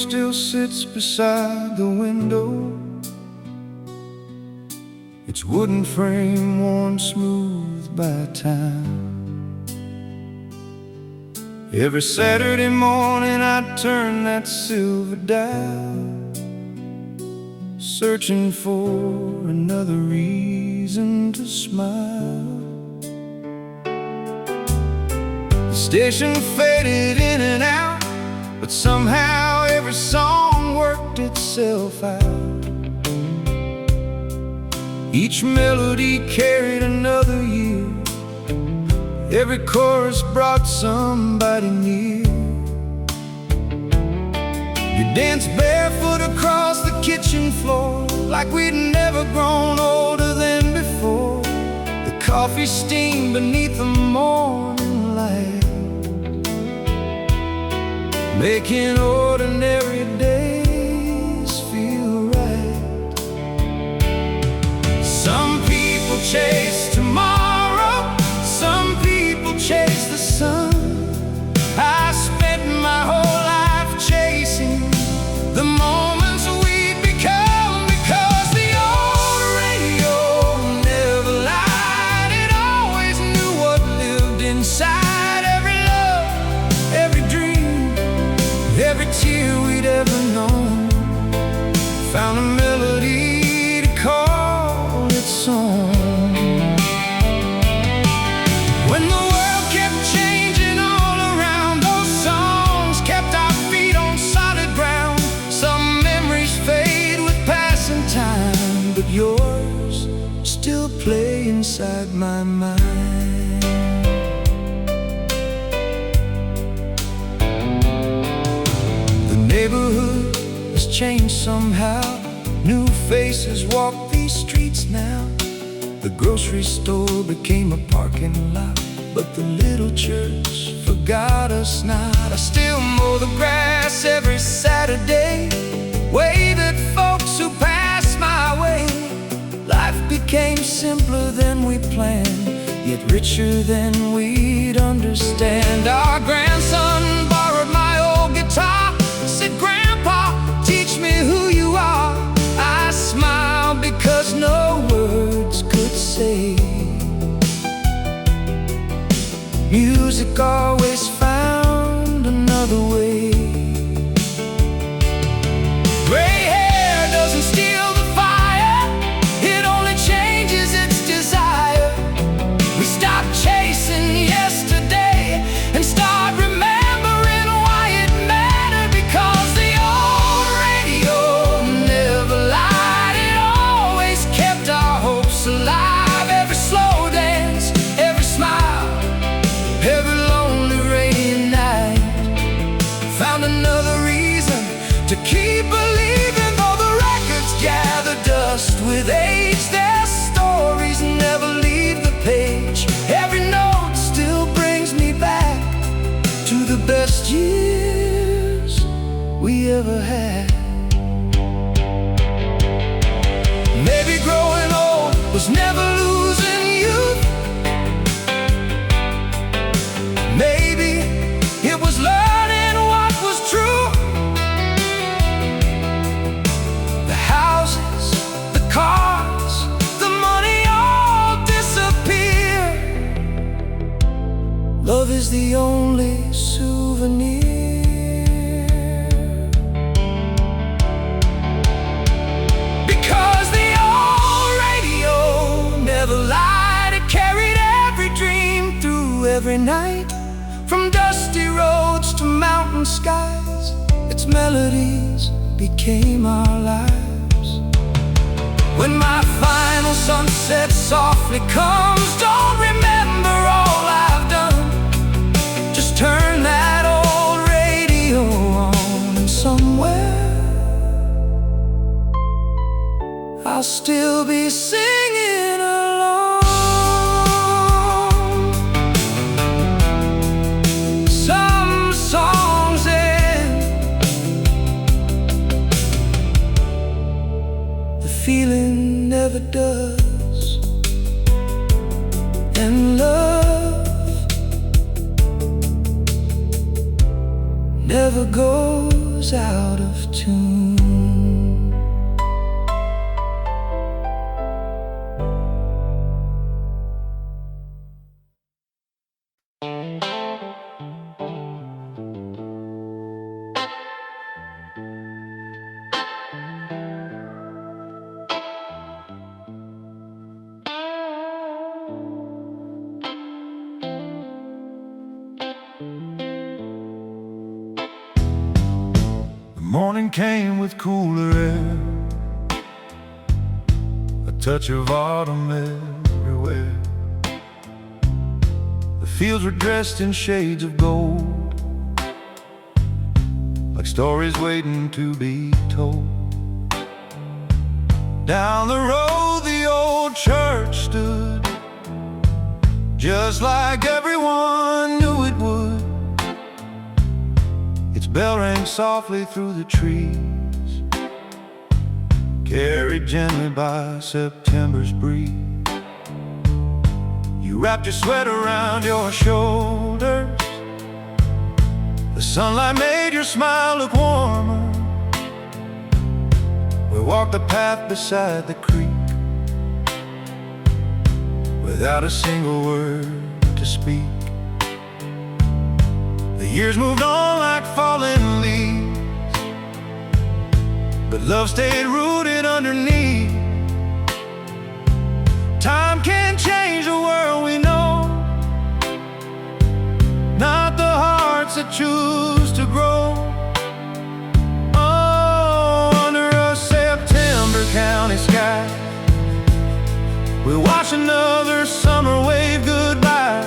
still sits beside the window, its wooden frame worn smooth by time. Every Saturday morning I'd turn that silver dial, searching for another reason to smile. The station faded in and out, but somehow every song worked itself out. Each melody carried another year, every chorus brought somebody near. You danced barefoot across the kitchen floor, like we'd never grown older than before. The coffee steamed beneath the morning light, making ordinary days feel right. Some people chase tomorrow, some people chase the sun. I spent my whole life chasing the moments we'd become, because the old radio never lied. It always knew what lived inside every love, every dream, every tear we'd ever known. Found a melody to call its own. When the world kept changing all around, those songs kept our feet on solid ground. Some memories fade with passing time, but yours still play inside my mind. The neighborhood has changed somehow. New faces walk these streets now. The grocery store became a parking lot, but the little church forgot us not. I still mow the grass every Saturday, wave at folks who pass my way. Life became simpler than we planned, yet richer than we'd understand. Our grandson borrowed my old guitar, said, "Grandpa, teach me who you are." I smiled because no words could say. Music always found another way. Gray hair doesn't steal the fire, it only changes its desire. We stop chasing yesterday and start remembering why it mattered, because the old radio never lied. It always kept our hopes alive. Every slow dance, every smile, every lonely rainy night found another reason to keep believing. Though the records gather dust with age, their stories never leave the page. Every note still brings me back to the best years we ever had. Maybe growing old was never losing youth. Maybe it was learning what was true. The houses, the cars, the money all disappear. Love is the only souvenir. Because the old radio never lied. It carried every dream through every night. From dusty roads to mountain skies, its melodies became our lives. When my final sunset softly comes, don't remember all I've done. Just turn that old radio on, and somewhere I'll still be singing along. Some songs end, the feeling never does. And love never goes was out of tune. Morning came with cooler air, a touch of autumn everywhere. The fields were dressed in shades of gold, like stories waiting to be told. Down the road the old church stood, just like everyone knew it would. Its bell rang softly through the trees, carried gently by September's breeze. You wrapped your sweater around your shoulders, the sunlight made your smile look warmer. We walked the path beside the creek, without a single word to speak. The years moved on like fallen leaves, but love stayed rooted underneath. Time can change the world we know, not the hearts that choose to grow. Oh, under a September county sky, we'll watch another summer wave goodbye.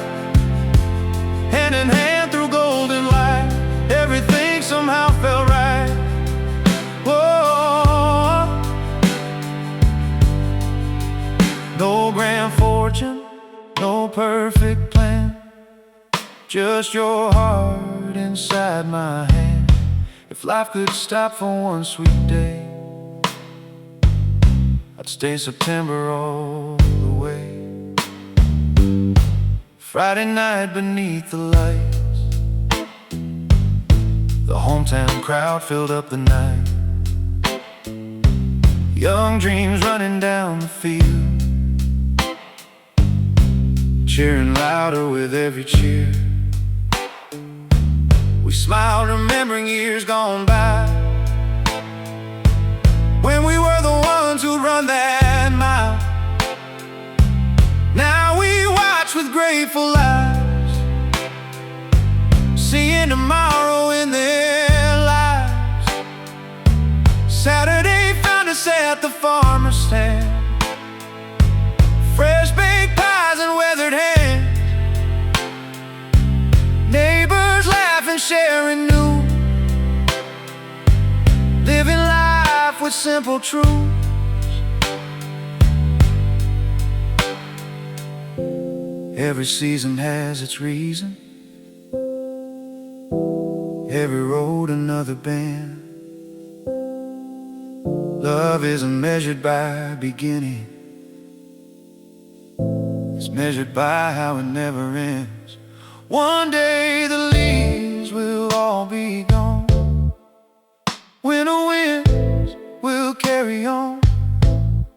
Hand in hand through golden light, everything somehow felt right. Whoa. No grand fortune, no perfect plan, just your heart inside my hand. If life could stop for one sweet day, I'd stay September all the way. Friday night beneath the lights, the hometown crowd filled up the night. Young dreams running down the field, cheering louder with every cheer. We smiled remembering years gone by, when we were the ones who'd run that mile. Now we watch with grateful eyes, seeing tomorrow in their lives. Saturday found us at the farmer's stand, fresh baked pies and weathered hands, neighbors laughing, sharing news, living life with simple truths. Every season has its reason, every road another bend. Love isn't measured by beginning, it's measured by how it never ends. One day the leaves will all be gone, winter winds will carry on,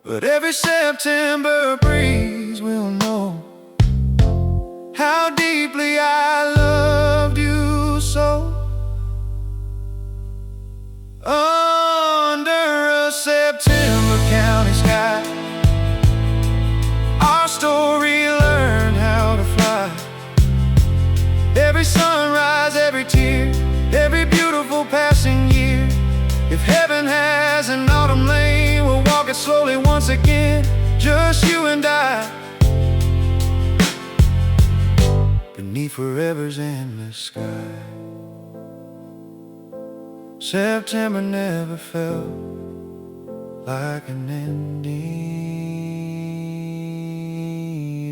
but every September breeze will know how deeply I loved you so. Under a September county sky, our story learned how to fly. Every sunrise, every tear, every beautiful passing year. If heaven has an autumn lane, we'll walk it slowly once again, just you and I, beneath forever's endless sky. September never felt like an ending,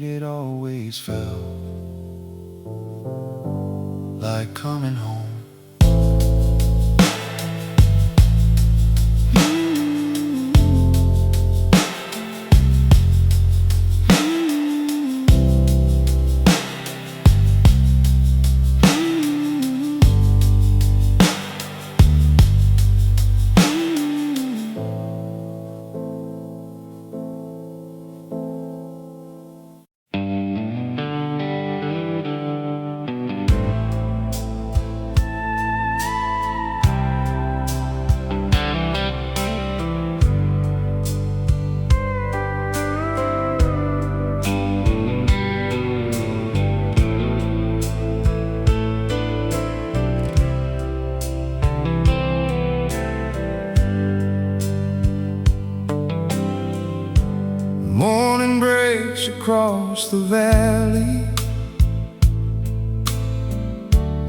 it always felt like coming home. breaks across the valley.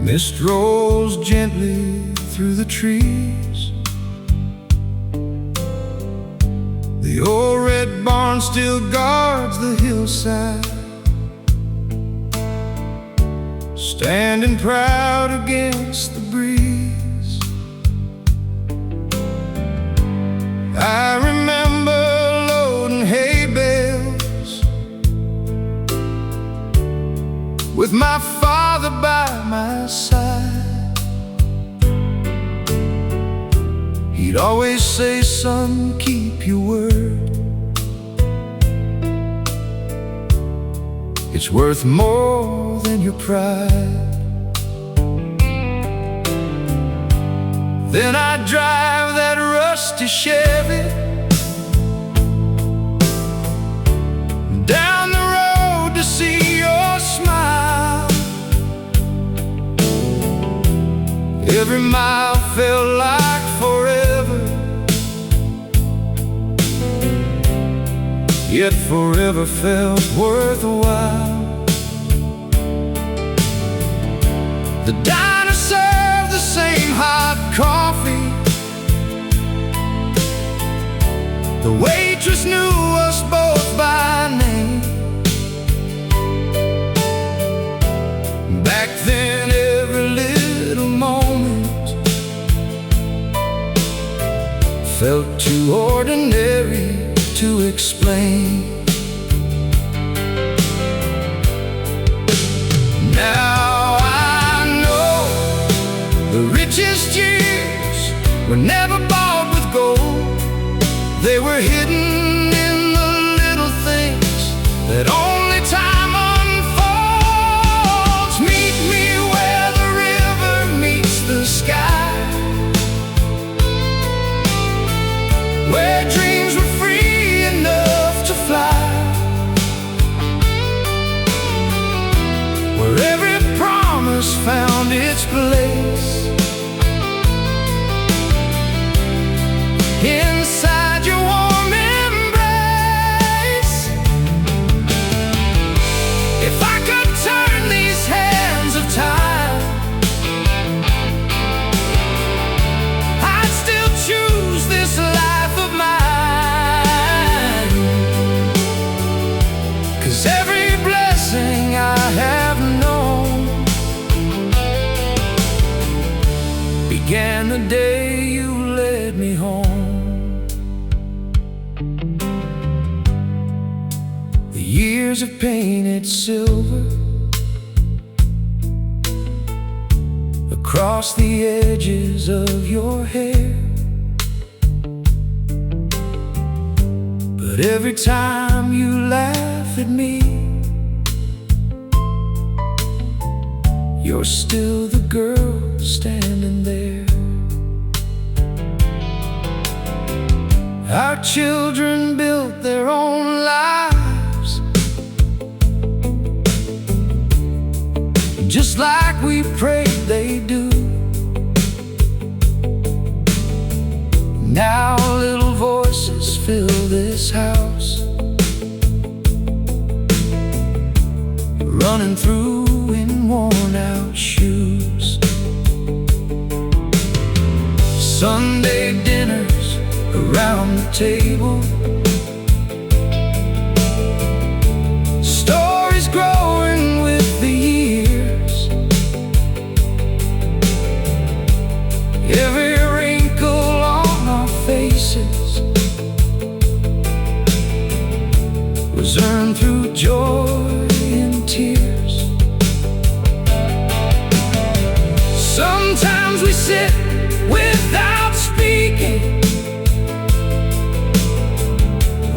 Mist rolls gently through the trees. The old red barn still guards the hillside, standing proud against the breeze. I remember loading hay bales with my father by my side. He'd always say, "Son, keep your word. It's worth more than your pride." Then I'd drive that rusty Chevy down the road to see your smile. Every mile felt like forever, yet forever felt worthwhile. The diner served the same hot coffee. The waitress knew us both by name. Back then every little moment felt too ordinary to explain. Now I know the richest years were never bought with gold. They were hidden in the little things that only time unfolds. Meet me where the river meets the sky, where dreams were free enough to fly, where every promise found its place. Inside your warm embrace, if I could turn these hands of time, I'd still choose this life of mine. 'Cause every blessing I have known began the day you led me home. The years have painted silver across the edges of your hair, but every time you laugh at me, you're still the girl standing there. Our children built their own lives, just like we prayed they do. Now little voices fill this house, running through in worn-out shoes. Sunday dinners around the table, stories growing with the years. Every wrinkle on our faces was earned through joy and tears. Sometimes we sit without speaking,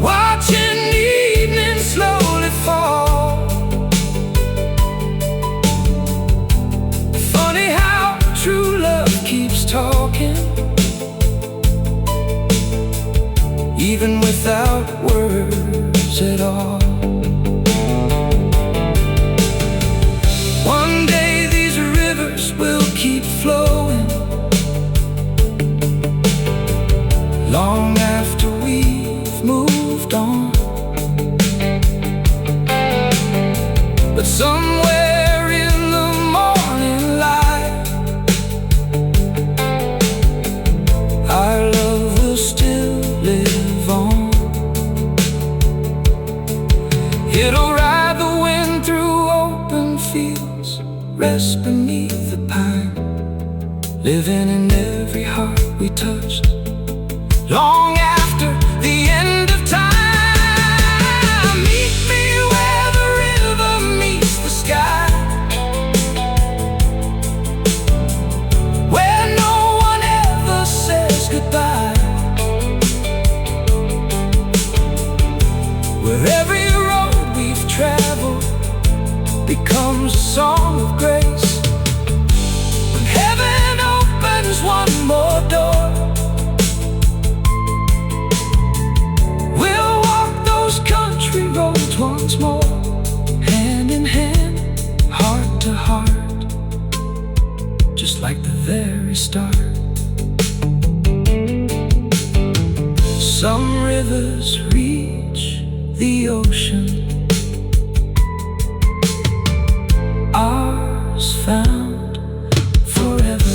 watching evening slowly fall. Funny how true love keeps talking, even without words at all. One day these rivers will keep flowing, long after we've moved on. rest beneath the pine, living in every heart we touched, long after the end of time. Meet me where the river meets the sky, where no one ever says goodbye, where every road we've traveled becomes a song of grace. When heaven opens one more door, we'll walk those country roads once more, hand in hand, heart to heart, just like the very start. Some rivers reach the ocean, ours found forever.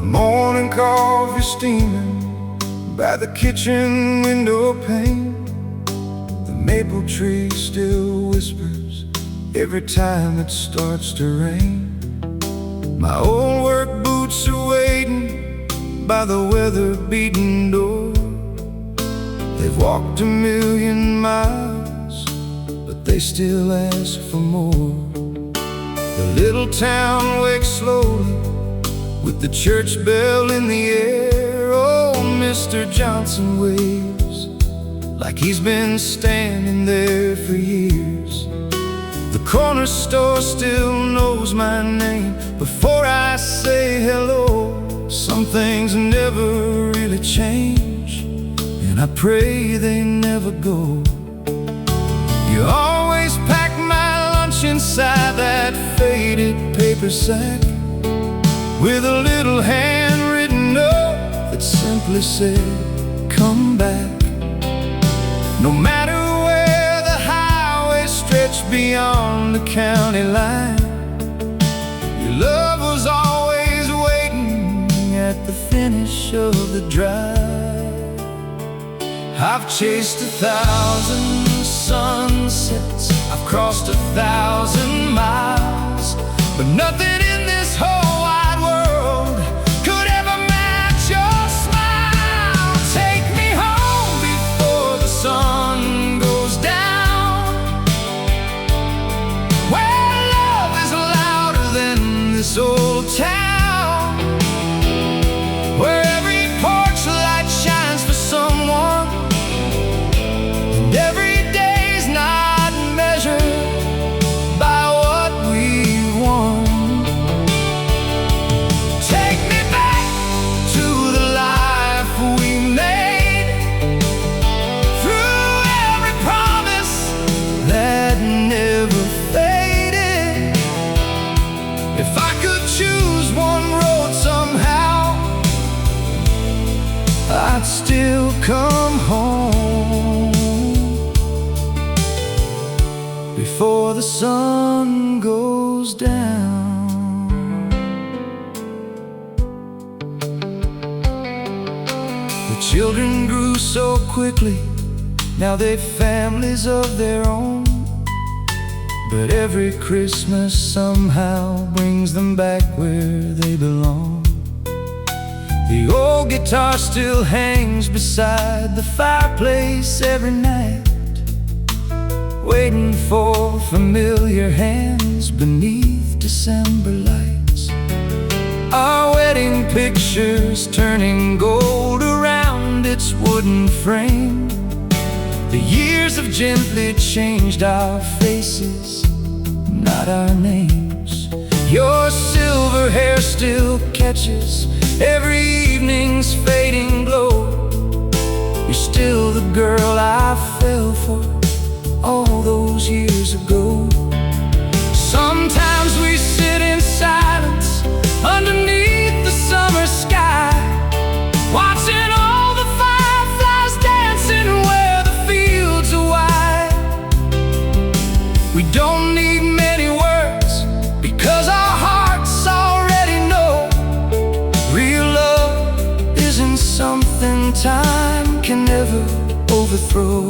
Morning coffee steaming by the kitchen window pane. The maple tree still whispers every time it starts to rain. My old work boots are waiting by the weather-beaten door. They've walked 1,000,000 miles, but they still ask for more. The little town wakes slowly with the church bell in the air. Oh, Mr. Johnson waves like he's been standing there for years. The corner store still knows my name before I say hello. Some things never really change, and I pray they never go. You always pack my lunch inside that faded paper sack, with a little handwritten note that simply said, come back. No matter where the highway stretched beyond the county line, your love was always waiting at the finish of the drive. I've chased 1,000 sunsets, I've crossed 1,000 miles, but nothing in this whole this old town, where every porch light shines for someone, and every day's not measured by what we've won. Take me back to the life we made, through every promise that never faded. If I could choose one road somehow, I'd still come home before the sun goes down. The children grew so quickly, now they've families of their own. But every Christmas somehow brings them back where they belong. The old guitar still hangs beside the fireplace every night, waiting for familiar hands beneath December lights. Our wedding pictures turning gold around its wooden frame. The years have gently changed our faces, not our names. Your silver hair still catches every evening's fading glow. You're still the girl I fell for all those overthrow.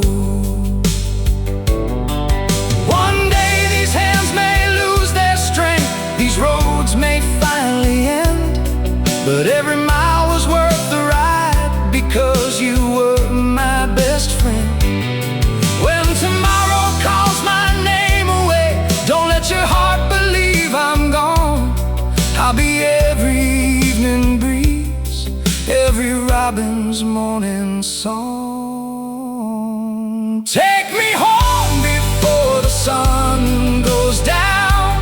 One day these hands may lose their strength, these roads may finally end, but every mile was worth the ride because you were my best friend. When tomorrow calls my name away, don't let your heart believe I'm gone. I'll be every evening breeze, every robin's morning song. Take me home before the sun goes down,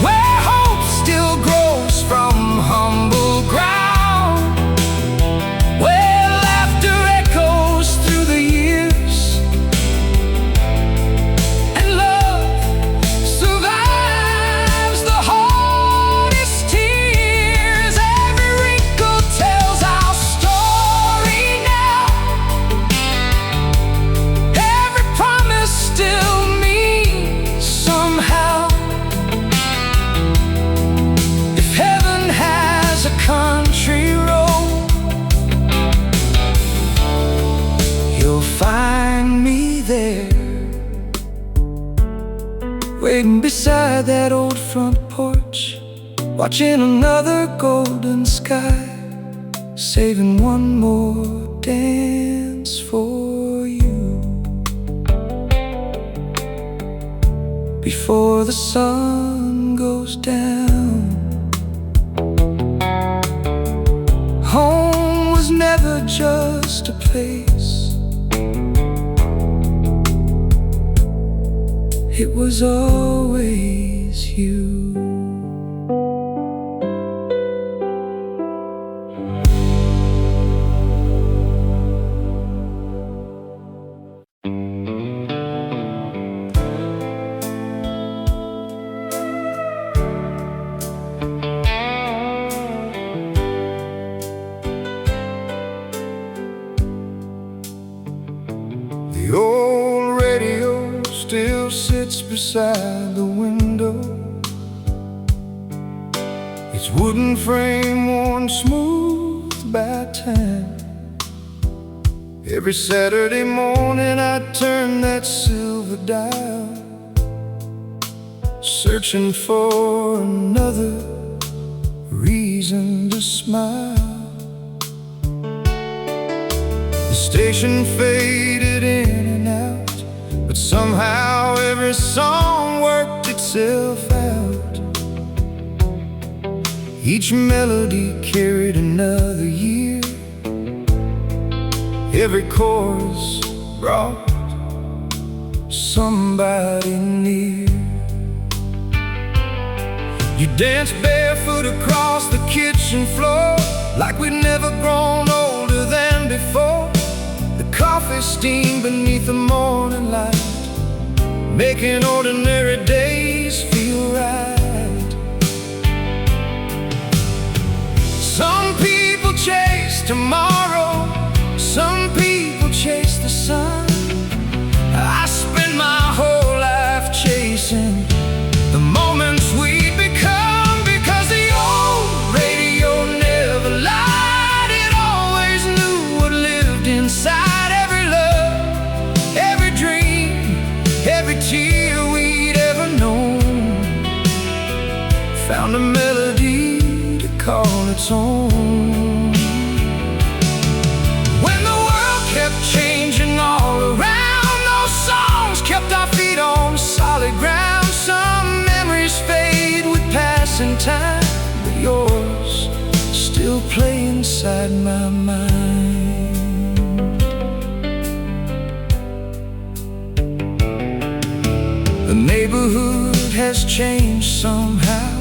where hope still grows from humble ground, where laughter echoes through the years, and love survives the hardest tears. Every wrinkle tells our story now, every promise still means somehow. If heaven has a country road, you'll find me there, waiting beside that old front porch, watching another golden sky, saving one more dance for you before the sun goes down. Home was never just a place, it was always you. The old radio still sits beside the window, its wooden frame worn smooth by time. Every Saturday morning I turn that silver dial, searching for another reason to smile. The station faded in and out, but somehow every song worked itself out. Each melody carried another year, every chorus brought somebody near. You danced barefoot across the kitchen floor, like we'd never grown older than before. The coffee steamed beneath the morning light, making ordinary days feel right. Some people chase tomorrow, some people chase the sun. I spend my whole life chasing the moments we'd become, because the old radio never lied. It always knew what lived inside every love, every dream, every tear we'd ever known. Found a melody to call its own. When the world kept changing all around, those songs kept our feet on solid ground. Some memories fade with passing time, but yours still play inside my mind. The neighborhood has changed somehow,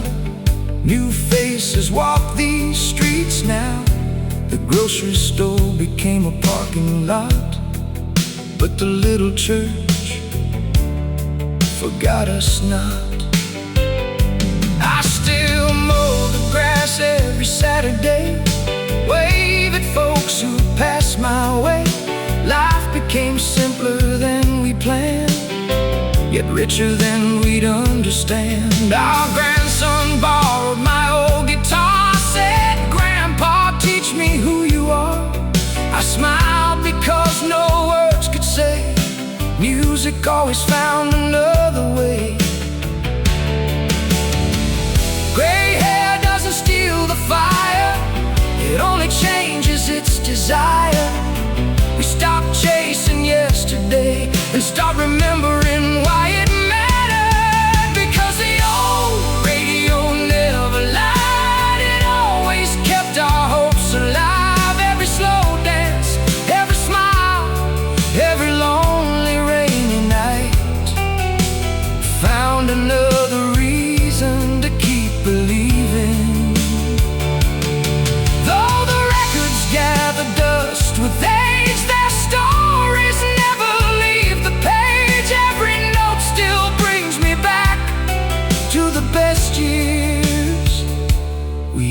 new faces walk these streets now. The grocery store became a parking lot, but the little church forgot us not. I still mow the grass every Saturday, wave at folks who pass my way. Life became simpler than we planned, yet richer than we'd understand. Our grandson borrowed my old guitar, said, "Grandpa, teach me who you are." I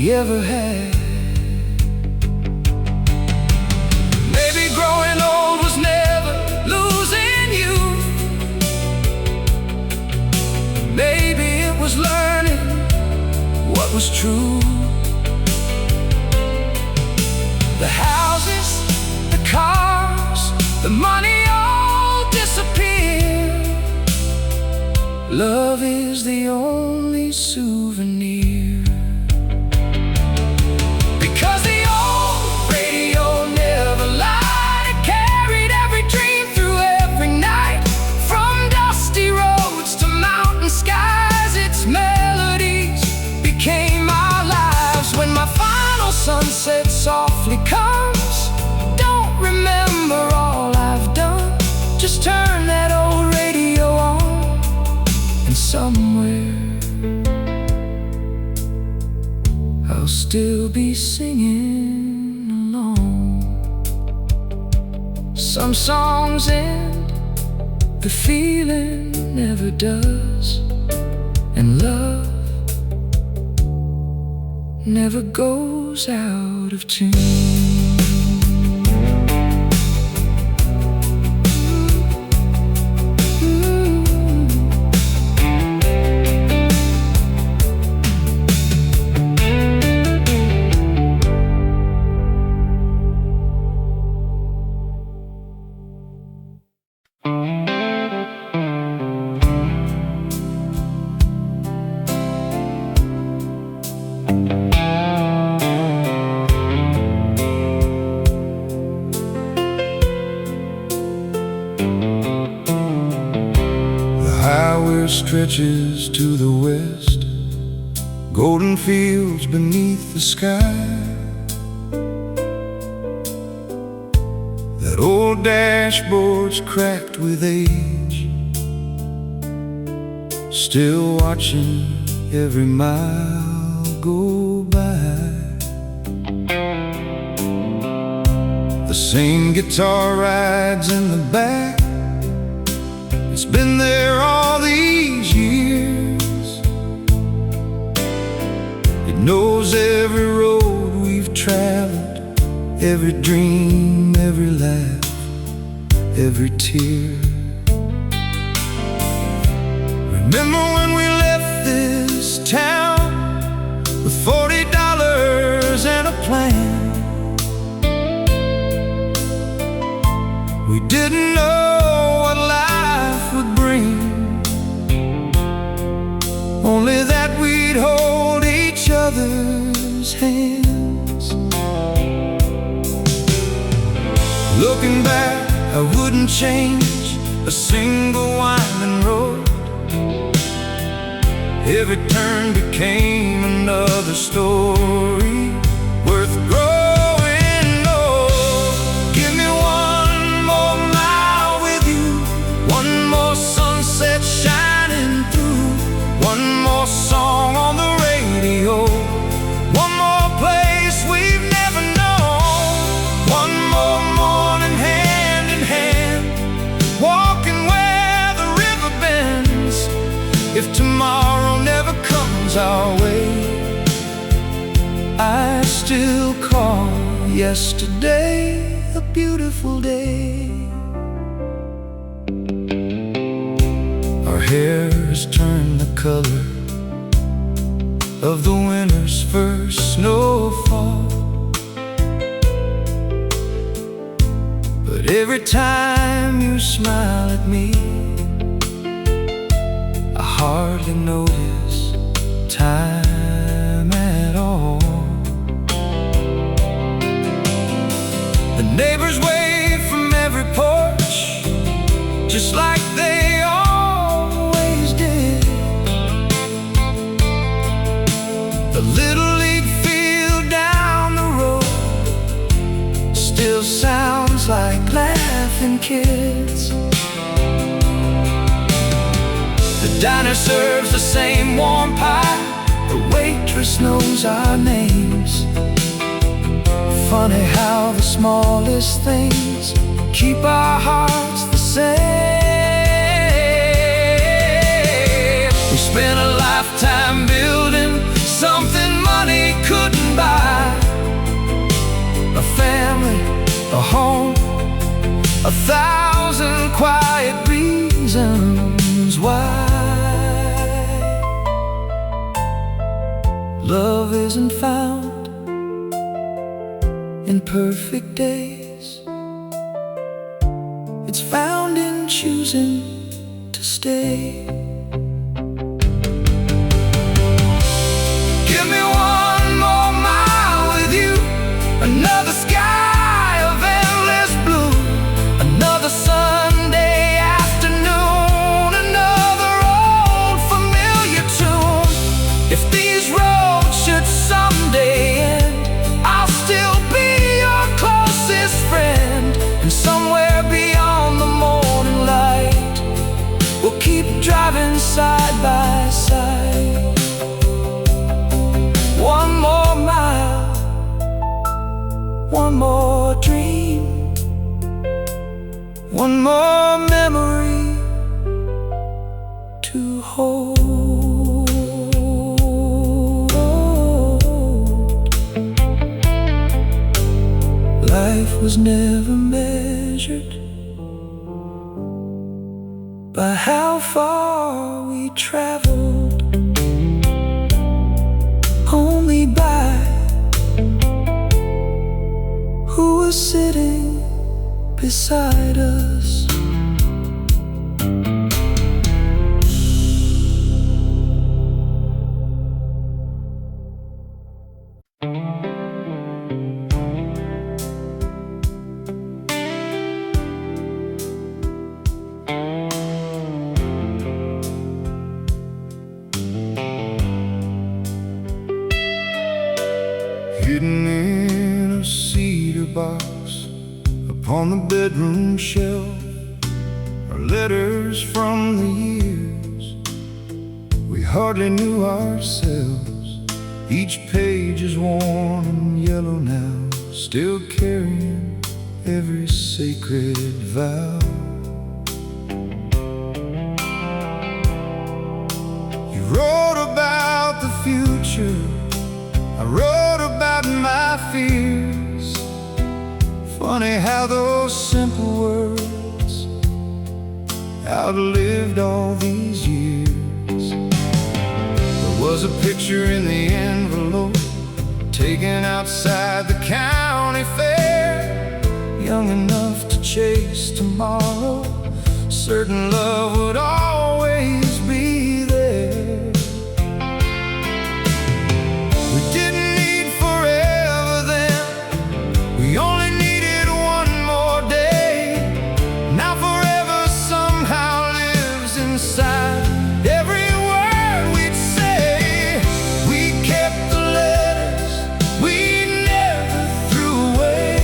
we ever had. Maybe growing old was never losing you. Maybe it was learning what was true. The houses, the cars, the money all disappear. Love is the only souvenir. Because the old radio never lied. It carried every dream through every night. From dusty roads to mountain skies, its melodies became our lives. When my final sunset softly comes, don't remember all I've done. Just turn that old radio on, and somewhere I'll still be singing along. Some songs end, the feeling never does, and love never goes out of tune. Stretches to the west, golden fields beneath the sky. That old dashboard's cracked with age, still watching every mile go by. The same guitar rides in the back, it's been there all these years. It knows every road we've traveled, every dream, every laugh, every tear. Remember when we left this town with $40 and a plan? We didn't know what life would bring, only that we'd hold each other's hands. Looking back, I wouldn't change a single winding road. Every turn became another story worth growing old. Give me one more mile with you, one more sunset shining through, one more song on the radio, one more place we've never known, one more morning hand in hand, walking where the river bends. If tomorrow never comes our way, I still call yesterday a beautiful day. Our hair has turned the color of the winter's first snowfall, but every time you smile at me, I hardly notice time at all. The neighbors wave from every porch, just like they always did. The little league field down the road still sounds like laughing kids. The diner serves the same warm pie, the waitress knows our names. Funny how the smallest things keep our hearts the same. We spent a lifetime building something money couldn't 1,000 quiet reasons why love isn't found in perfect days. It's found in choosing to stay. Give me one more mile with you, another sky of endless blue, another Sunday afternoon, another old familiar tune. If these roads should someday end, I'll still be your closest friend. And somewhere beyond the morning light, we'll keep driving side by side. One more mile, one more dream, one more memory to hold. Life was never measured by how far we traveled, only by who was sitting beside us. Hidden in a cedar box upon the bedroom shelf are letters from the years we hardly knew ourselves. Each page is worn and yellow now, still carrying every sacred vow. You wrote about the future, I wrote about my fears. Funny how those simple words outlived all these years. There was a picture in the envelope taken outside the county fair, young enough to chase tomorrow, certain love would always be there. We didn't need forever then, we only needed one more day. Now forever somehow lives inside every word we'd say. We kept the letters we never threw away,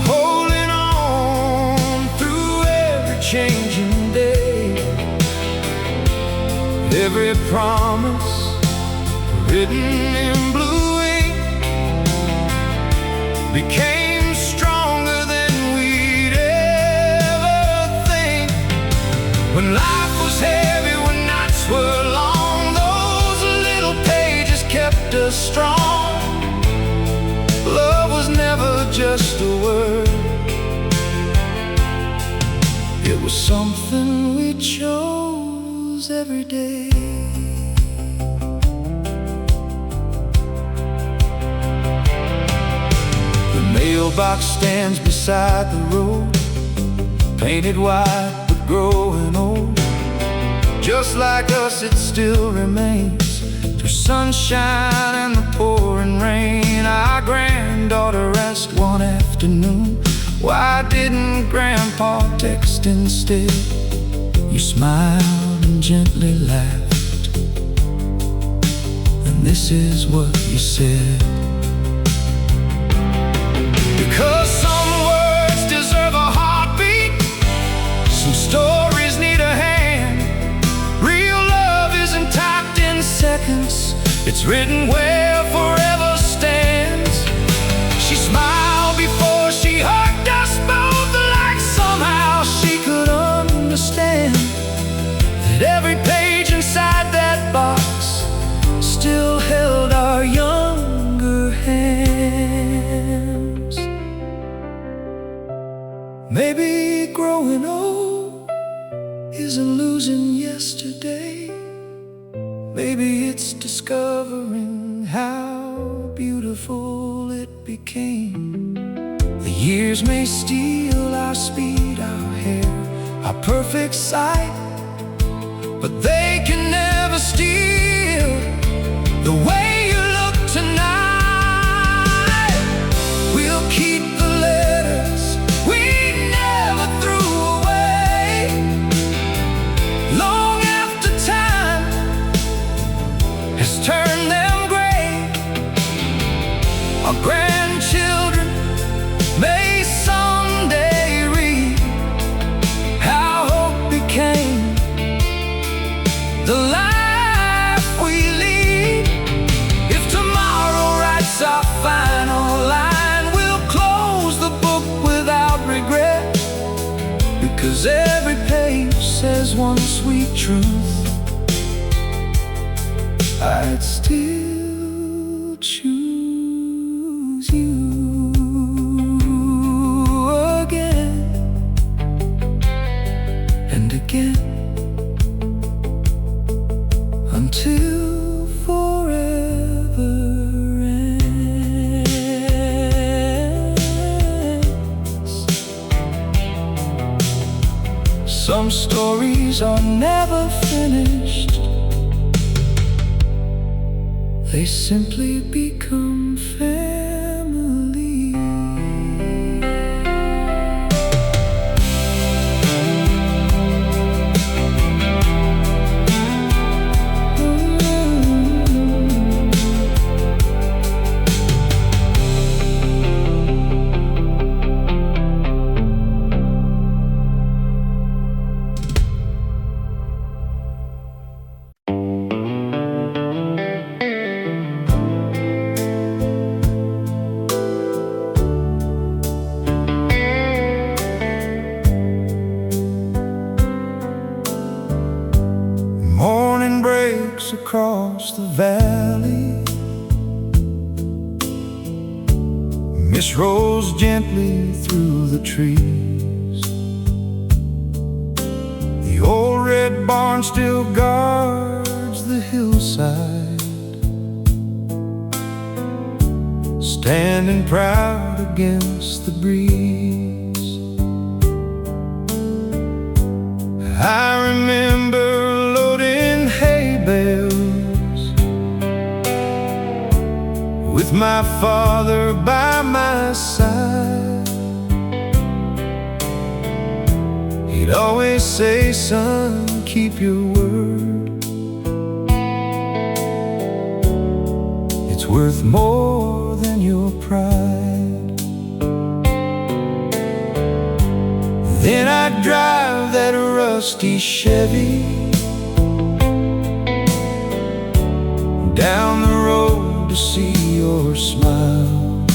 holding on through every changing day. Every promise written in blue ink became stronger than we'd ever think. When life was heavy, when nights were long, those little pages kept us strong. Love was never just a word, it was something we chose every day. The mailbox stands beside the road, painted white but growing old. Just like us, it still remains through sunshine and the pouring rain. Our granddaughter asked one afternoon, why didn't Grandpa text instead? You smiled and gently laughed, and this is what you said. Because some words deserve a heartbeat, some stories need a hand. Real love isn't typed in seconds, it's written where forever stands. She smiled before she hugged us both, like somehow she could understand that every page inside that box still held our younger hands. face, discovering how beautiful it became. The years may steal our speed, our hair, our perfect sight, but they can never steal the way you look tonight. We'll keep the letters we never threw away, long after time has turned them gray. Our grandchildren may someday read how hope became the life we lead. If tomorrow writes our final line, we'll close the book without regret, because every page says one sweet truth. I'd still choose you again and again, until forever ends. Some stories are never finished, they simply become family. Morning breaks across the valley, mist rolls gently through the trees. The old red barn still guards the hillside, standing proud against the breeze. I remember loading hay bales with my father by my side. He'd always say, son, keep your word. It's worth more than your pride. Then I'd drive that rusty Chevy down the road to see your smile.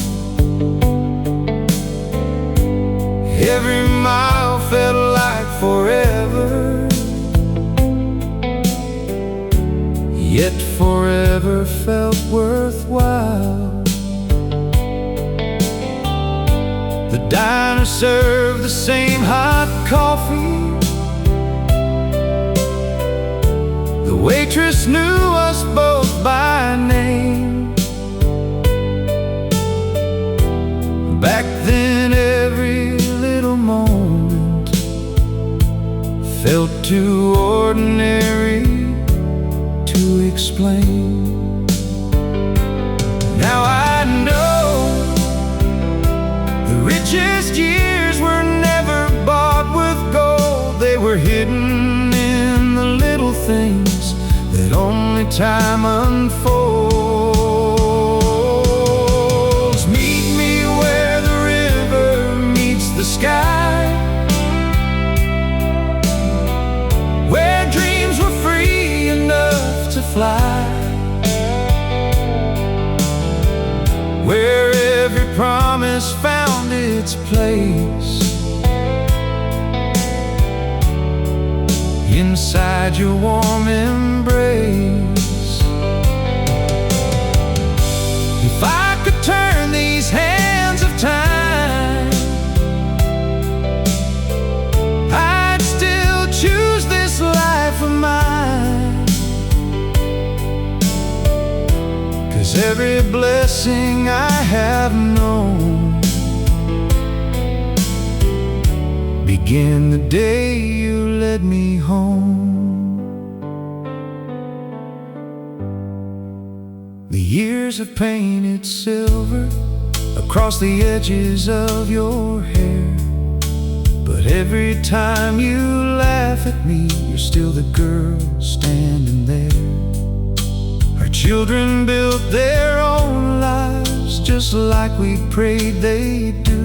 Every mile felt like forever, yet forever felt worthwhile. The diner served the same hot coffee, the waitress knew us both by name. Back then every little moment felt too ordinary to explain. Now I know the richest years were never bought with gold. They were hidden in the little things that only time unfolds. Meet me where the river meets the sky, where dreams were free enough to fly, where every promise found its place inside your warm embrace. If I could turn these hands of time, I'd still choose this life of mine. is every blessing I have known. Begin the day you led me home. The years have painted silver across the edges of your hair, but every time you laugh at me, you're still the girl standing there. Our children built their own lives just like we prayed they'd do.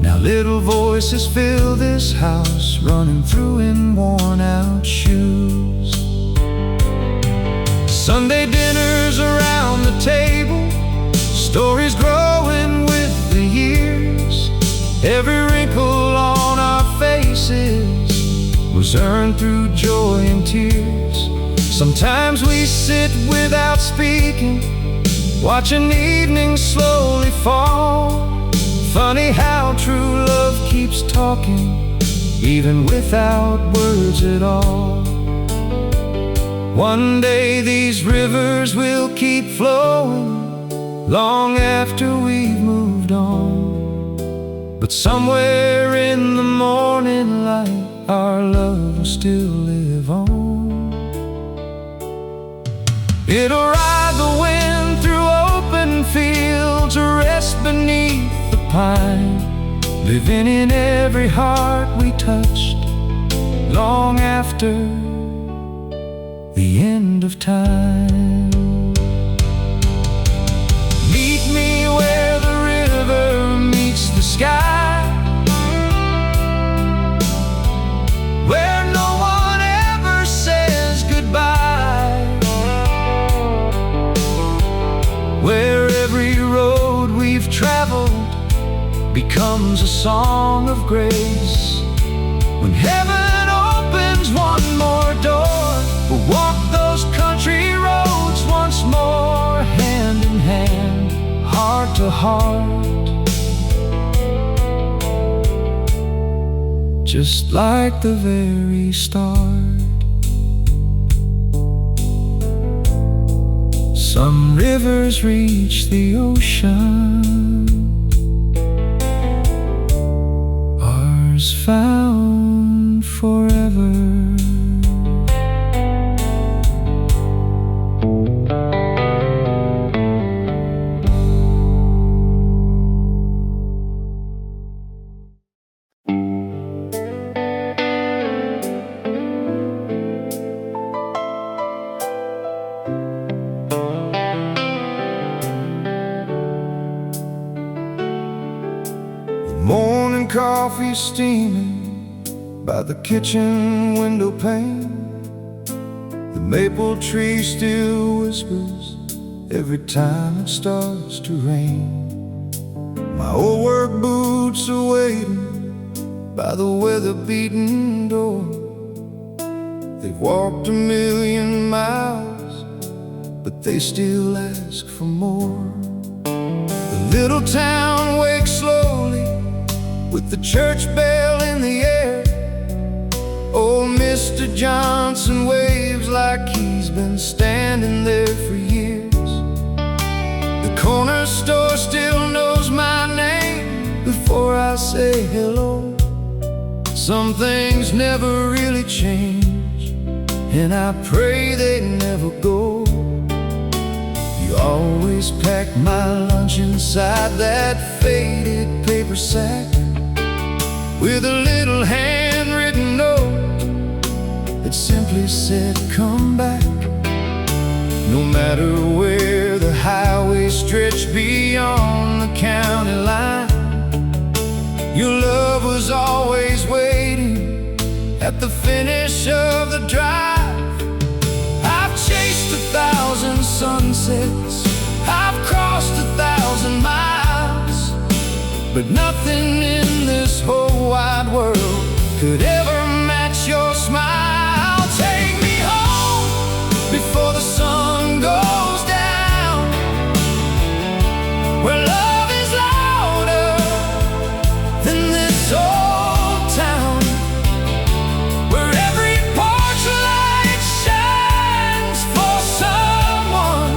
Now little voices fill this house, running through in worn-out shoes. Sunday dinners around the table, stories growing with the years. Every wrinkle on our faces was earned through joy and tears. Sometimes we sit without speaking, watching evening slowly fall. Funny how true love keeps talking, even without words at all. One day these rivers will keep flowing, long after we've moved on. But somewhere in the morning light, our love will still live on. It'll ride the wind through open fields, or rest beneath the pine, living in every heart we touched, long after the end of time. Meet me where the river meets the sky, where no one ever says goodbye, where every road we've traveled becomes a song of grace. When heaven opens one more door, we'll walk those country roads once more, hand in hand, heart to heart, just like the very start. Some rivers reach the ocean, ours found forever. Morning coffee steaming by the kitchen window pane. The maple tree still whispers every time it starts to rain. My old work boots are waiting by the weather-beaten door. They've walked 1,000,000 miles, but they still ask for more. The little town wakes slowly with the church bell in the air. Old Mr. Johnson waves like he's been standing there for years. The corner store still knows my name before I say hello. Some things never really change, and I pray they never go. You always pack my lunch inside that faded paper sack, with a little handwritten note that simply said, come back. No matter where the highway stretched beyond the county line, your love was always waiting at the finish of the drive. I've chased 1,000 sunsets, I've crossed 1,000 miles, but nothing in this whole wide world could ever match your smile. Take me home before the sun goes down, where love is louder than this old town, where every porch light shines for someone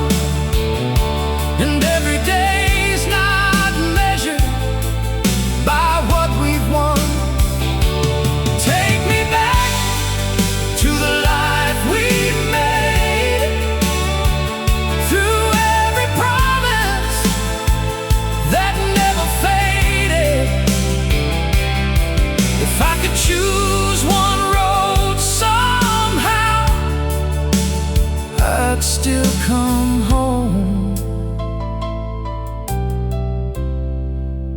but still come home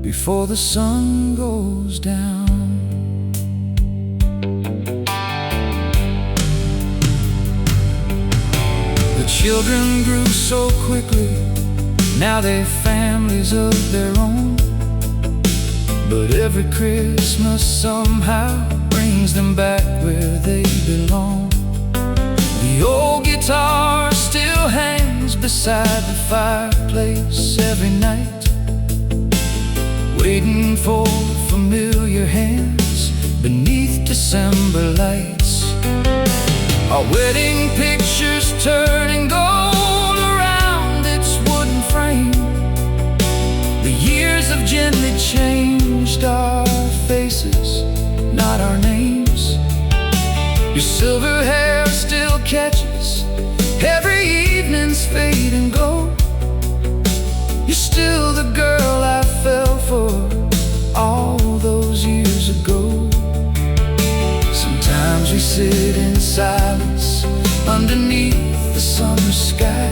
before the sun goes down. The children grew so quickly, now they've families of their own. But every Christmas somehow brings them back where they belong. The old guitar still hangs beside the fireplace every night, waiting for familiar hands beneath December lights. Our wedding pictures turning gold around its wooden frame. The years have gently changed our faces, not our names. Your silver hair still catches every evening's fading glow. You're still the girl I fell for all those years ago. Sometimes we sit in silence underneath the summer sky,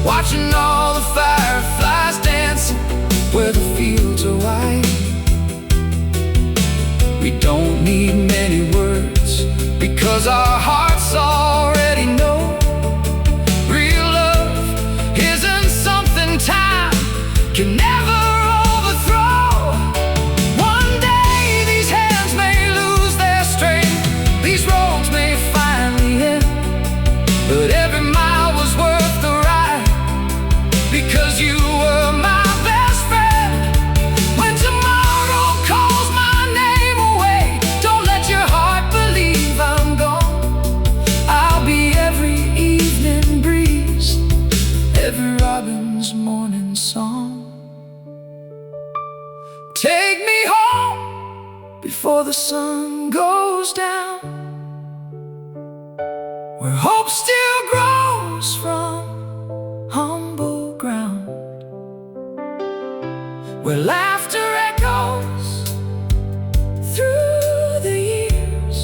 watching all the fireflies dancing where the fields are wide. We don't need many words, because our hearts already know real love isn't something time can never overthrow. One day these hands may lose their strength, these roads may finally end, but every mile was worth the ride, because you were my best friend. When tomorrow calls my name away, don't let your heart believe I'm gone. I'll be every evening breeze, every robin's morning song. Take me home before the sun goes down, where hope still grows from humble ground, where laughter echoes through the years,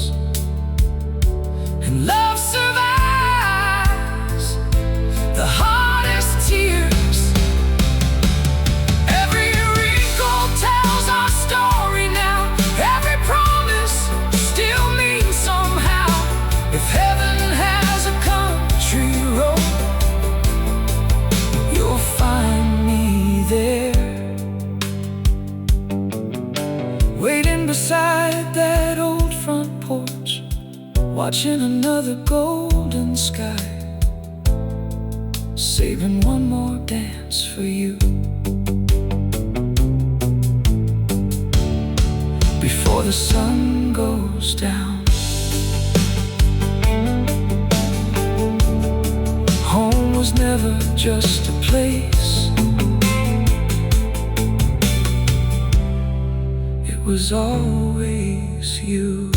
and love survives the hardest tears. Every wrinkle tells our story now, every promise still means somehow. If heaven has a country road, you'll find me there, waiting beside that old front porch, watching another golden sky, saving one more dance for you before the sun goes down. Home was never just a place, it was always you.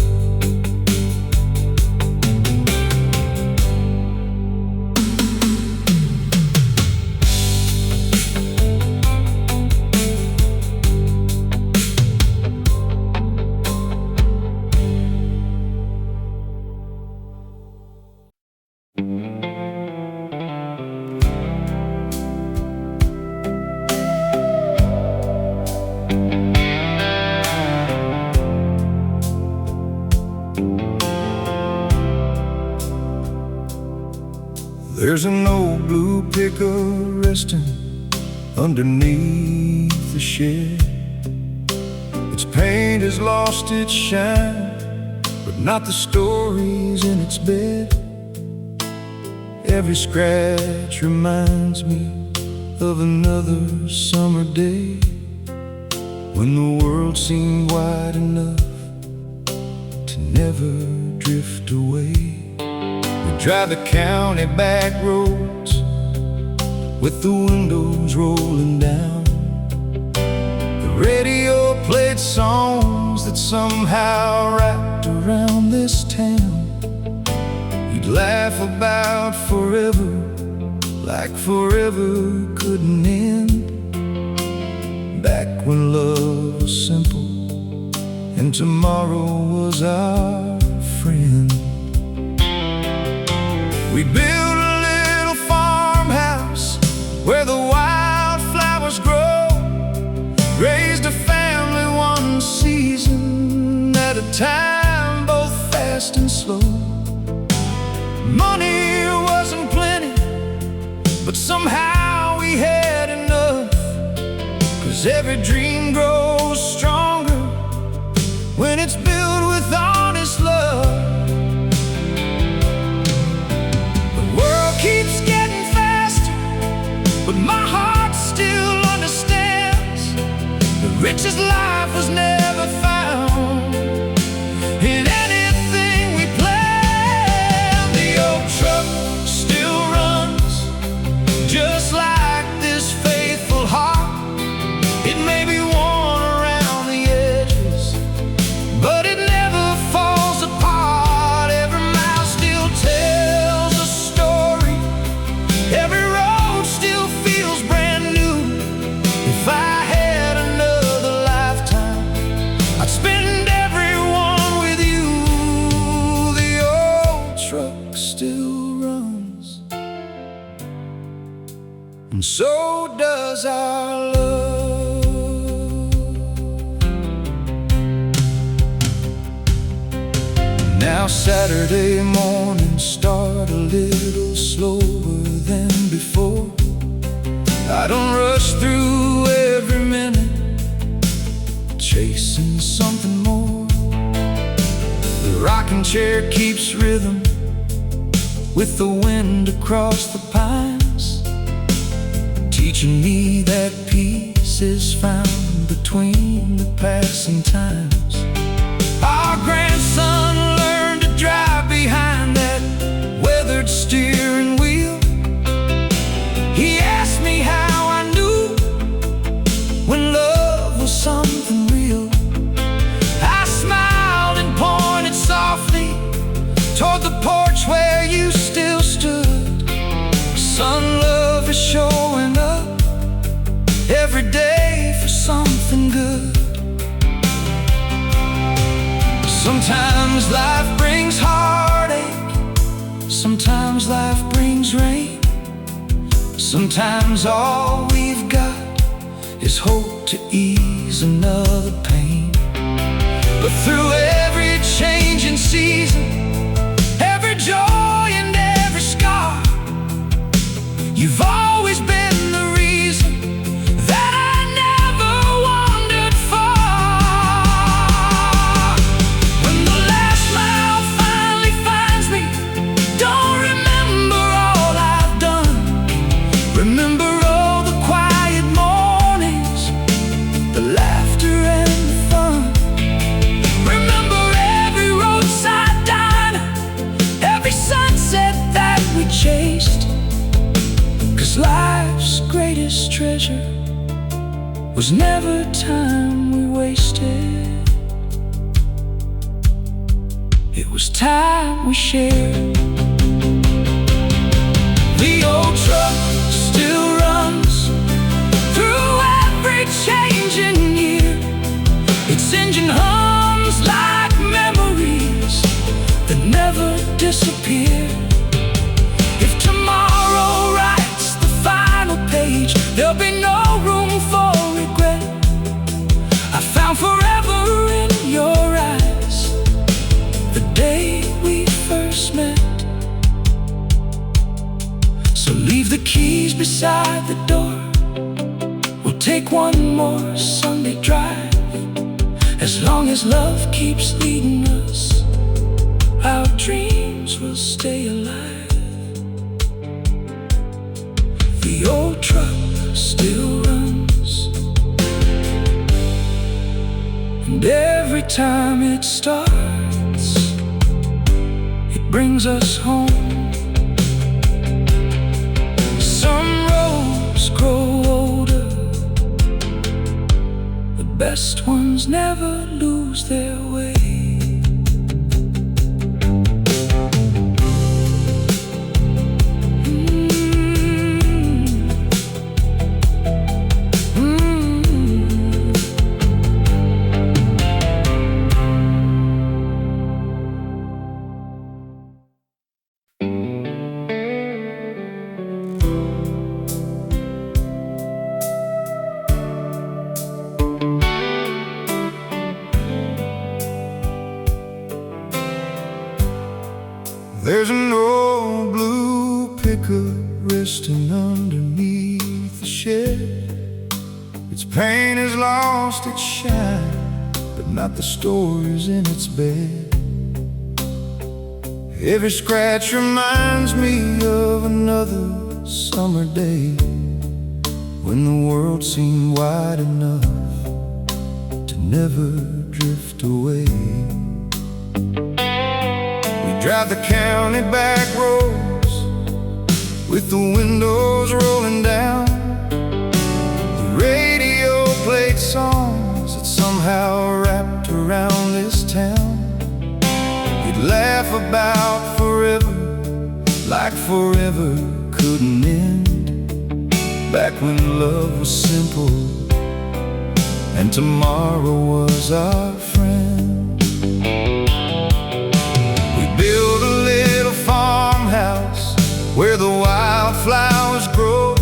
There's an old blue pickup resting underneath the shed. Its paint has lost its shine, but not the stories in its bed. Every scratch reminds me of another summer day, when the world seemed wide enough to never drift away. We drive the county back roads with the windows rolling down. The radio played songs that somehow wrapped around this town. You'd laugh about forever, like forever couldn't end. Back when love was simple and tomorrow was our friend. We built a 'cause every dream grows stronger when it's built with honest love. The world keeps getting faster, but my heart still understands the richest life was never found in anything we plan. The old truck still runs, just like this faithful heart. It may be worn around the edges, but it never falls apart. Every mile still tells a story, every road still feels brand new. If I had another lifetime, I'd spend everyone with you. The old truck still runs, and so does our love. Now Saturday mornings start a little slower than before. I don't rush through every minute, chasing something more. The rocking chair keeps rhythm with the wind across the pines, teaching me that peace is found between the passing times. Our grandson learned to drive behind that weathered steering wheel. He asked me how I knew when love was something real. I smiled and pointed softly toward the porch where you still stood. Son, love is showing up every day for something good. Sometimes life brings heartache, sometimes life brings rain. Sometimes all we've got is hope to ease another pain. But through every changing season, every joy and every scar, you've always been the reason that I never wandered far. When the last mile finally finds me, don't remember all I've done. Remember all the quiet mornings, the laughter and the fun. Remember every roadside diner, every sunset that we chased. 'Cause life's greatest treasure was never time we wasted. It was time we shared. The old truck still runs through every changing year. Its engine hums like memories that never disappear. If tomorrow writes the final page, there'll be no room for regret. I found forever in your eyes the day we first met. So leave the keys beside the door, we'll take one more Sunday drive. As long as love keeps leading us, our dreams will stay alive. The old truck still runs, and every time it starts, it brings us home. Some roads grow older, the best ones never lose their way. There's an old blue pickup resting underneath the shed. Its paint has lost its shine, but not the stories in its bed. Every scratch reminds me of another summer day, when the world seemed wide enough to never drift away. We drive the county back roads with the windows rolling down. The radio played songs that somehow wrapped around this town. You'd laugh about forever, like forever couldn't end. Back when love was simple and tomorrow was our friend. We built a little farmhouse where the wildflowers grow,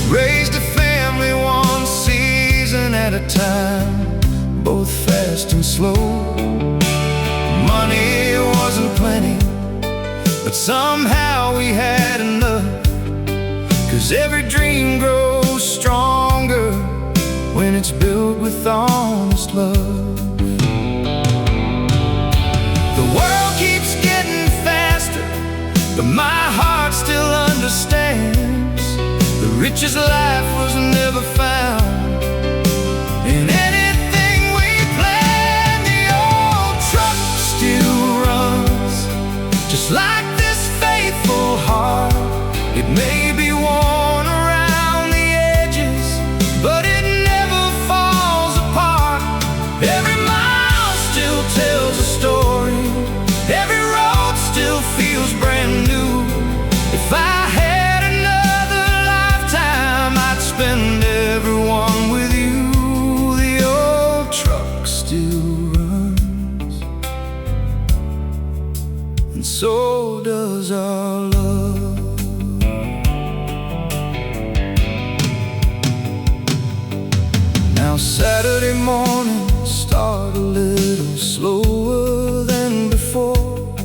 raised a family one season at a time, both fast and slow. Money wasn't plenty, but somehow we had enough, 'cause every dream grows stronger when it's built with honest love. The world keeps getting faster, but my heart still understands. The richest life was never found in anything we planned. The old truck still runs, just like this faithful heart. It may be worn around the edges, but it never falls apart. Every mile still tells a story, every road still feels brand new. If I had another lifetime, I'd spend everyone with you. The old truck still runs, and so does our love. Now Saturday mornings start a little slower than before.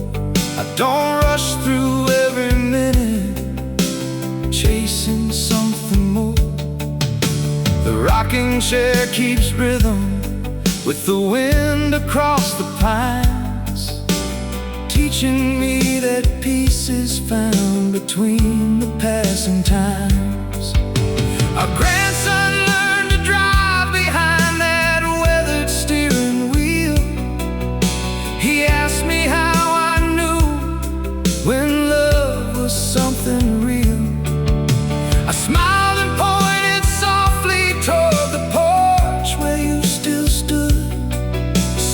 I don't rush through every minute, chasing something more. The rocking chair keeps rhythm with the wind across the pines, teaching me that peace is found between the passing times. Our grandson learned to drive behind that weathered steering wheel. He asked me how I knew when love was something real. I smiled and pointed softly toward the porch where you still stood.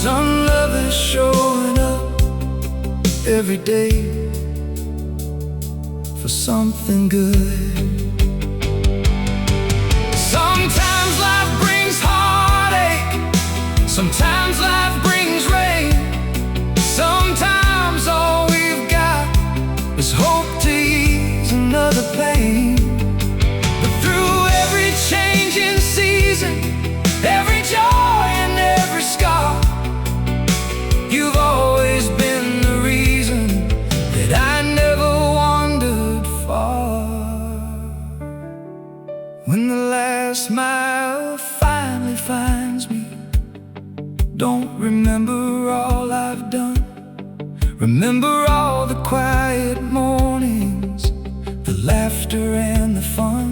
Some love is showing up every day for something good. Sometimes life brings heartache, sometimes life brings rain. Sometimes all we've got is hope to ease another pain. But through every changing season, every joy and every scar, you've always been the reason that I never wandered far. When the last mile finally finds me, don't remember all I've done. Remember all the quiet mornings, the laughter and the fun.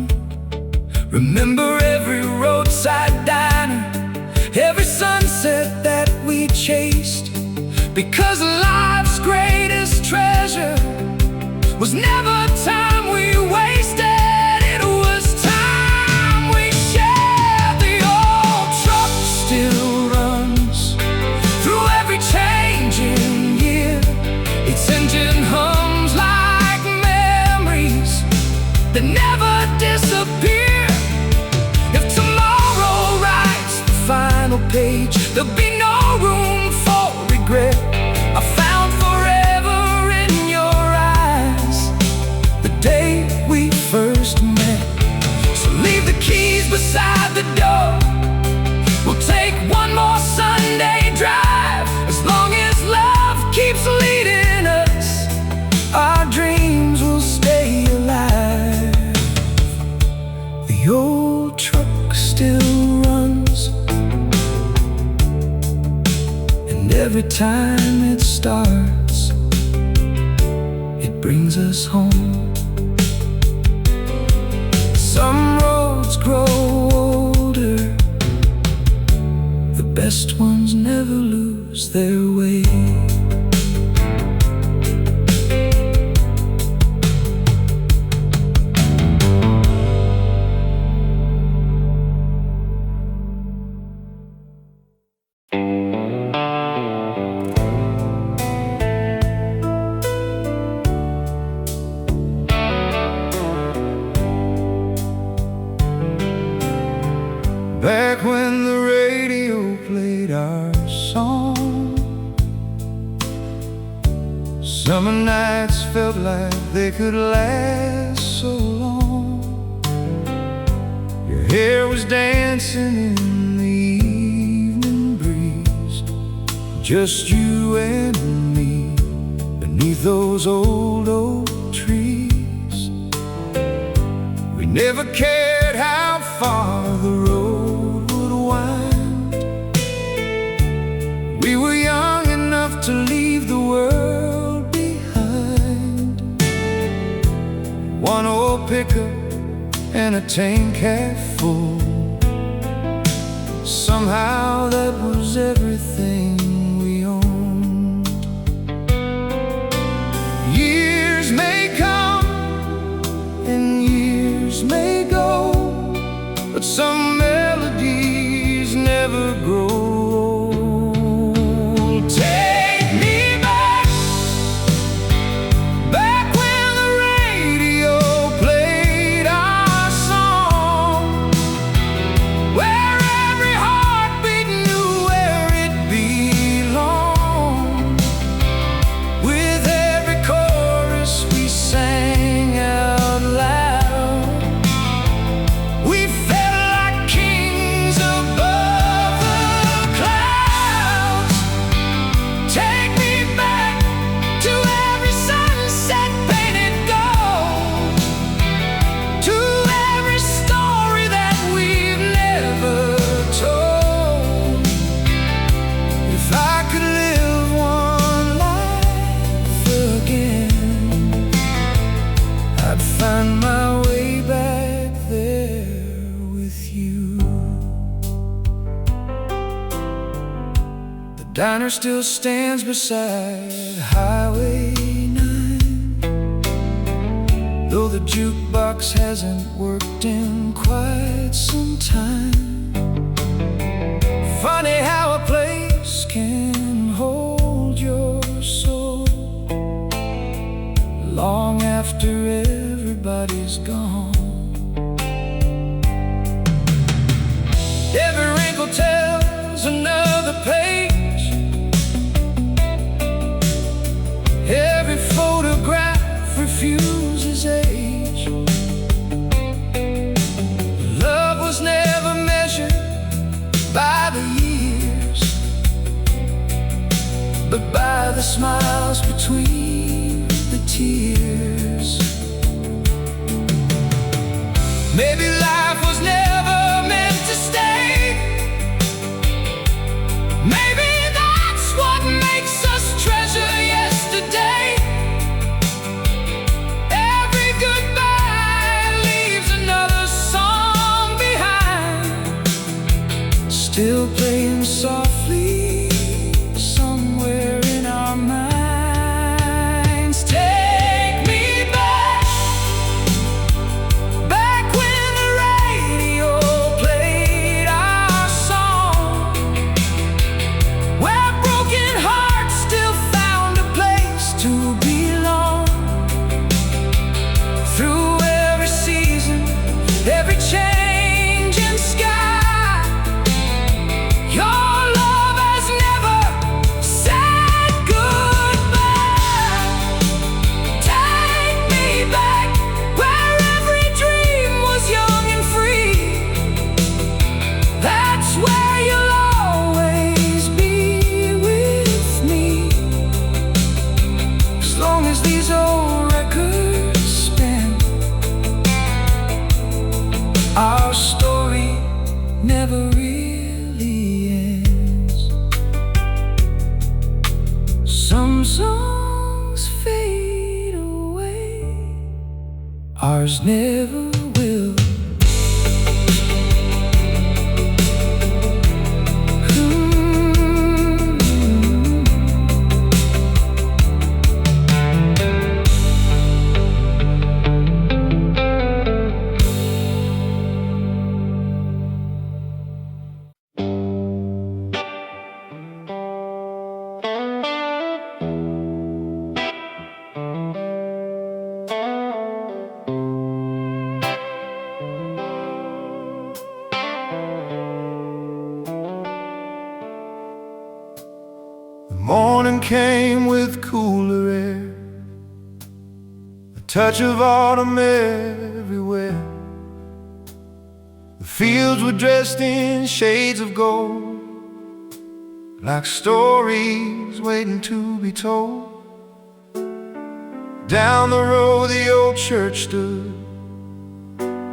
Remember every roadside diner, every sunset that we chased, because life's greatest treasure was never time we wasted. It was time we shared. The old truck still runs through every changing year. Its engine hums like memories that never disappear. If tomorrow writes the final page, there'll be no room for regret. I found forever in your eyes the day we first met. So leave the keys beside the door, we'll take one more Sunday drive. As long as love keeps leading us, our dreams will stay alive. The old truck still time it starts, it brings us home. Some roads grow older, the best ones never lose their way. Back when the radio played our song, summer nights felt like they could last so long. Your hair was dancing in the evening breeze, just you and me beneath those old oak trees. We never cared how far the road would wind. We were young enough to leave the world behind. One old pickup and a tank half full, somehow that was everything we owned. Years may come and years may go, but some melodies never grow old. Take me back, back when the radio played our song, where every heartbeat knew where it belonged. With every chorus we sang out loud, we felt like kings above the clouds. Take me back to every sunset painted gold, to every story that we've never told. If I could live one life again, I'd find my way back there with you. The diner still stands beside Highway 9, though the jukebox hasn't worked in quite some time. Funny how a place can hold your soul long after everybody's gone. Every wrinkle tells another page, every photograph refuses age. Love was never measured by the years, but by the smiles between the tears. Maybe life was never meant to stay. Maybe that's what makes us treasure yesterday. Every goodbye leaves another song behind, still playing softly somewhere in our minds. Take me back, back when the ours never will. The morning came with cooler air, a touch of autumn everywhere. The fields were dressed in shades of gold, like stories waiting to be told. Down the road the old church stood,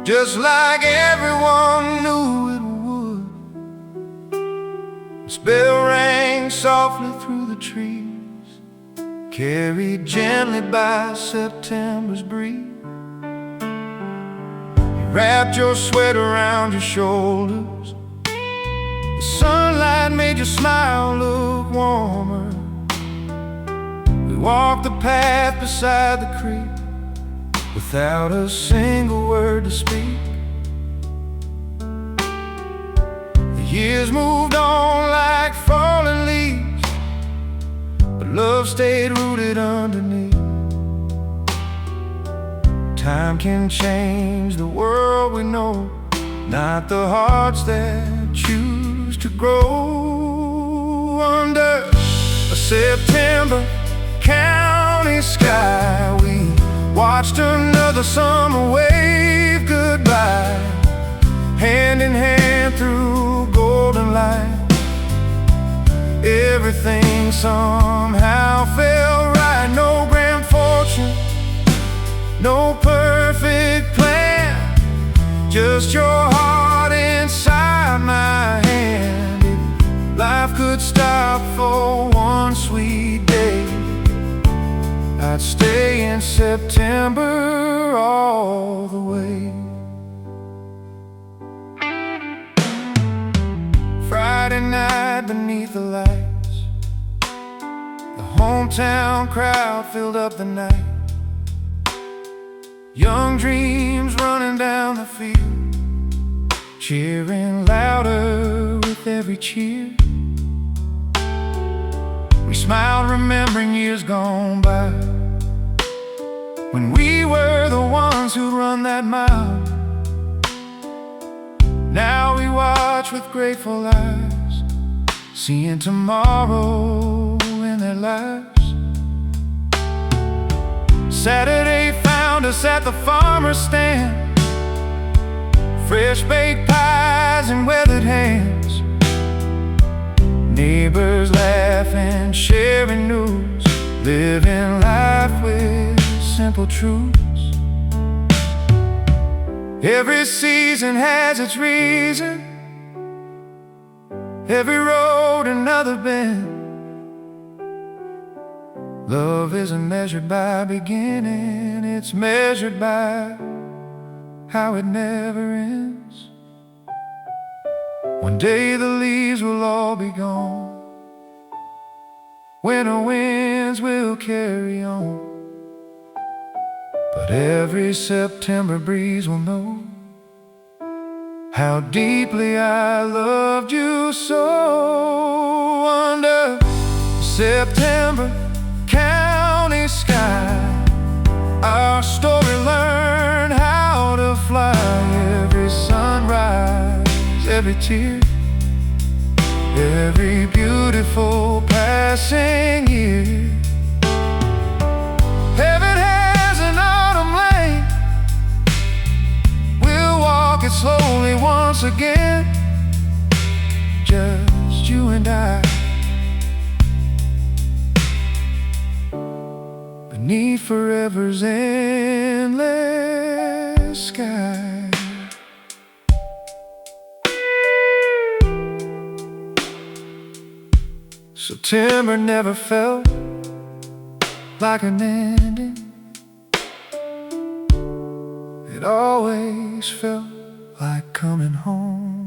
just like everyone knew it would. Its bell rang softly through the trees, carried gently by September's breeze. You wrapped your sweater around your shoulders, the sunlight made your smile look warmer. We walked the path beside the creek, without a single word to speak. The years moved on like falling leaves, but love stayed rooted underneath. Time can change the world we know, not the hearts that choose to grow. Under a September county sky, we watched another summer wave goodbye, hand in hand through golden light. Everything somehow felt right. No grand fortune, no perfect plan, just your heart inside my hand. If life could stop for one sweet day, I'd stay in September all the way. Friday night beneath the lights, the hometown crowd filled up the night. Young dreams running down the field, cheering louder with every cheer. We smiled remembering years gone by, when we were the ones who'd run that mile. Now we watch with grateful eyes, seeing tomorrow in their lives. Saturday found us at the farmer's stand, fresh baked pies and weathered hands, neighbors laughing, sharing news, living life with simple truths. Every season has its reason, every road another bend. Love isn't measured by beginning, it's measured by how it never ends. One day the leaves will all be gone, winter winds will carry on, but every September breeze will know how deeply I loved you so. Under September county sky, our story learned how to fly. Every sunrise, every tear, every beautiful passing year. Heaven has an autumn lane, we'll walk it slowly once again, just you and I, beneath forever's endless sky. September never felt like an ending, it It always felt like coming home.